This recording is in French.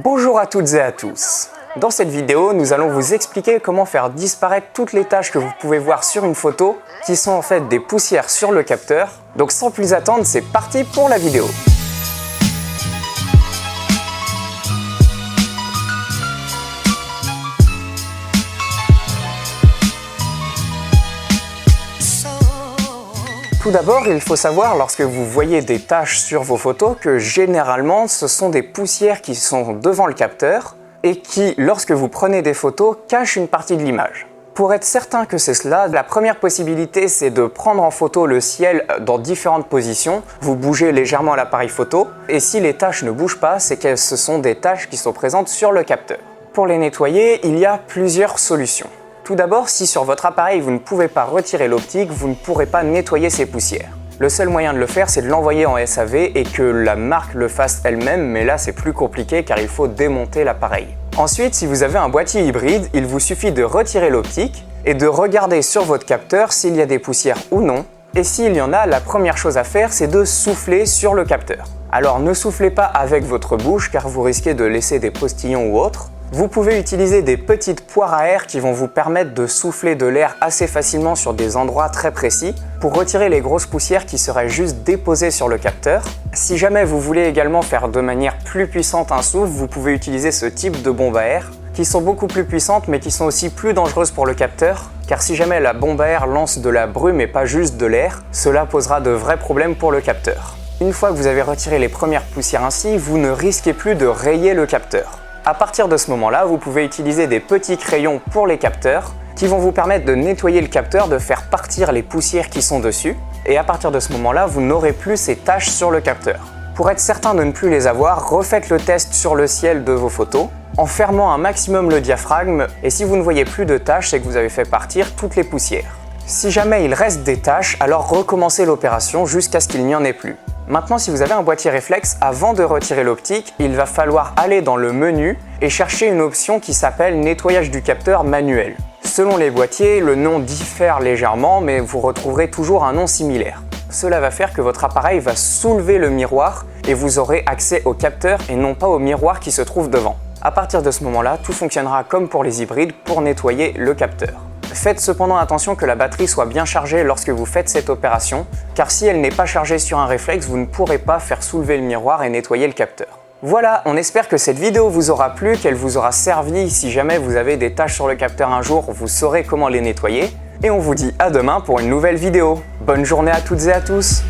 Bonjour à toutes et à tous. Dans cette vidéo, nous allons vous expliquer comment faire disparaître toutes les taches que vous pouvez voir sur une photo, qui sont en fait des poussières sur le capteur. Donc sans plus attendre, c'est parti pour la vidéo. Tout d'abord, il faut savoir lorsque vous voyez des taches sur vos photos que généralement ce sont des poussières qui sont devant le capteur et qui, lorsque vous prenez des photos, cachent une partie de l'image. Pour être certain que c'est cela, la première possibilité c'est de prendre en photo le ciel dans différentes positions. Vous bougez légèrement l'appareil photo et si les taches ne bougent pas, c'est que ce sont des taches qui sont présentes sur le capteur. Pour les nettoyer, il y a plusieurs solutions. Tout d'abord, si sur votre appareil vous ne pouvez pas retirer l'optique, vous ne pourrez pas nettoyer ces poussières. Le seul moyen de le faire, c'est de l'envoyer en SAV et que la marque le fasse elle-même, mais là c'est plus compliqué car il faut démonter l'appareil. Ensuite, si vous avez un boîtier hybride, il vous suffit de retirer l'optique et de regarder sur votre capteur s'il y a des poussières ou non. Et s'il y en a, la première chose à faire, c'est de souffler sur le capteur. Alors ne soufflez pas avec votre bouche car vous risquez de laisser des postillons ou autres. Vous pouvez utiliser des petites poires à air qui vont vous permettre de souffler de l'air assez facilement sur des endroits très précis pour retirer les grosses poussières qui seraient juste déposées sur le capteur. Si jamais vous voulez également faire de manière plus puissante un souffle, vous pouvez utiliser ce type de bombe à air qui sont beaucoup plus puissantes mais qui sont aussi plus dangereuses pour le capteur car si jamais la bombe à air lance de la brume et pas juste de l'air, cela posera de vrais problèmes pour le capteur. Une fois que vous avez retiré les premières poussières ainsi, vous ne risquez plus de rayer le capteur. À partir de ce moment-là, vous pouvez utiliser des petits crayons pour les capteurs qui vont vous permettre de nettoyer le capteur, de faire partir les poussières qui sont dessus. Et à partir de ce moment-là, vous n'aurez plus ces taches sur le capteur. Pour être certain de ne plus les avoir, refaites le test sur le ciel de vos photos en fermant un maximum le diaphragme. Et si vous ne voyez plus de taches, c'est que vous avez fait partir toutes les poussières. Si jamais il reste des taches, alors recommencez l'opération jusqu'à ce qu'il n'y en ait plus. Maintenant, si vous avez un boîtier réflexe, avant de retirer l'optique, il va falloir aller dans le menu et chercher une option qui s'appelle nettoyage du capteur manuel. Selon les boîtiers, le nom diffère légèrement, mais vous retrouverez toujours un nom similaire. Cela va faire que votre appareil va soulever le miroir et vous aurez accès au capteur et non pas au miroir qui se trouve devant. À partir de ce moment-là, tout fonctionnera comme pour les hybrides pour nettoyer le capteur. Faites cependant attention que la batterie soit bien chargée lorsque vous faites cette opération, car si elle n'est pas chargée sur un réflexe, vous ne pourrez pas faire soulever le miroir et nettoyer le capteur. Voilà, on espère que cette vidéo vous aura plu, qu'elle vous aura servi. Si jamais vous avez des taches sur le capteur un jour, vous saurez comment les nettoyer. Et on vous dit à demain pour une nouvelle vidéo. Bonne journée à toutes et à tous!